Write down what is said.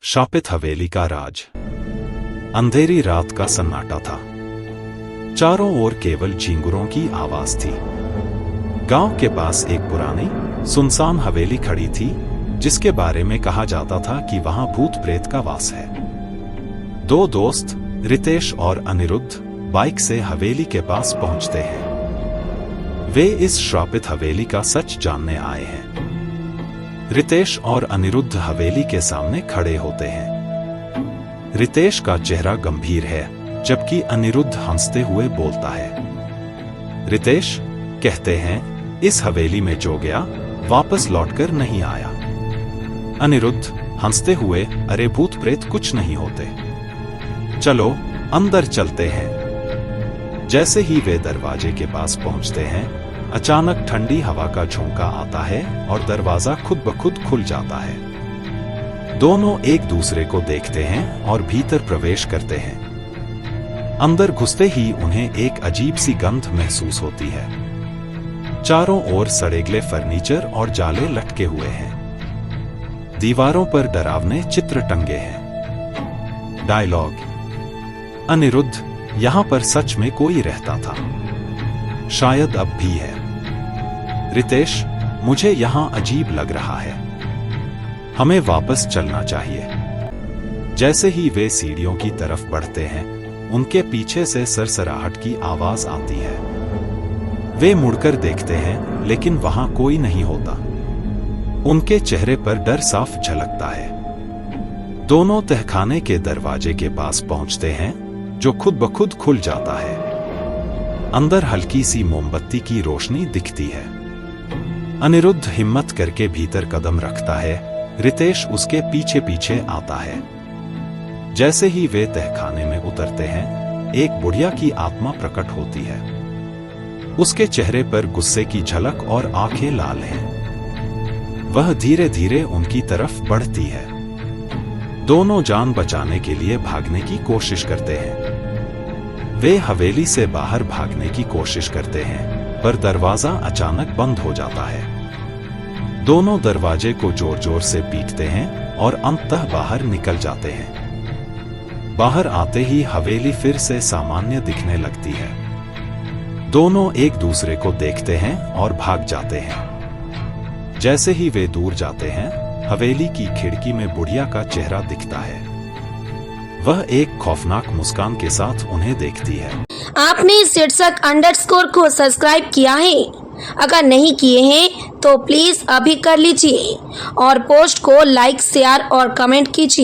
शापित हवेली का राज। अंधेरी रात का सन्नाटा था। चारों ओर केवल झींगुरों की आवाज थी। गांव के पास एक पुरानी सुनसान हवेली खड़ी थी, जिसके बारे में कहा जाता था कि वहां भूत प्रेत का वास है। दो दोस्त रितेश और अनिरुद्ध बाइक से हवेली के पास पहुंचते हैं। वे इस श्रापित हवेली का सच जानने आए हैं। रितेश और अनिरुद्ध हवेली के सामने खड़े होते हैं। रितेश का चेहरा गंभीर है, जबकि अनिरुद्ध हंसते हुए बोलता है। रितेश कहते हैं, इस हवेली में जो गया वापस लौटकर नहीं आया। अनिरुद्ध हंसते हुए, अरे भूत प्रेत कुछ नहीं होते, चलो अंदर चलते हैं। जैसे ही वे दरवाजे के पास पहुंचते हैं, अचानक ठंडी हवा का झोंका आता है और दरवाजा खुद ब खुद खुल जाता है। दोनों एक दूसरे को देखते हैं और भीतर प्रवेश करते हैं। अंदर घुसते ही उन्हें एक अजीब सी गंध महसूस होती है। चारों ओर सड़ेगले फर्नीचर और जाले लटके हुए हैं। दीवारों पर डरावने चित्र टंगे हैं। डायलॉग, अनिरुद्ध, यहां पर सच में कोई रहता था, शायद अब भी है। रितेश, मुझे यहां अजीब लग रहा है, हमें वापस चलना चाहिए। जैसे ही वे सीढ़ियों की तरफ बढ़ते हैं, उनके पीछे से सरसराहट की आवाज आती है। वे मुड़कर देखते हैं, लेकिन वहां कोई नहीं होता। उनके चेहरे पर डर साफ झलकता है। दोनों तहखाने के दरवाजे के पास पहुंचते हैं, जो खुद ब खुद खुल जाता है। अंदर हल्की सी मोमबत्ती की रोशनी दिखती है। अनिरुद्ध हिम्मत करके भीतर कदम रखता है। रितेश उसके पीछे पीछे आता है। जैसे ही वे तहखाने में उतरते हैं, एक बुढ़िया की आत्मा प्रकट होती है। उसके चेहरे पर गुस्से की झलक और आंखें लाल हैं। वह धीरे धीरे उनकी तरफ बढ़ती है। दोनों जान बचाने के लिए भागने की कोशिश करते हैं। वे हवेली से बाहर भागने की कोशिश करते हैं, पर दरवाजा अचानक बंद हो जाता है। दोनों दरवाजे को जोर जोर से पीटते हैं और अंततः बाहर निकल जाते हैं। बाहर आते ही हवेली फिर से सामान्य दिखने लगती है। दोनों एक दूसरे को देखते हैं और भाग जाते हैं। जैसे ही वे दूर जाते हैं, हवेली की खिड़की में बुढ़िया का चेहरा दिखता है। वह एक खौफनाक मुस्कान के साथ उन्हें देखती है। आपने शीर्षक अंडरस्कोर को सब्सक्राइब किया है? अगर नहीं किए हैं तो प्लीज अभी कर लीजिए और पोस्ट को लाइक, शेयर और कमेंट कीजिए।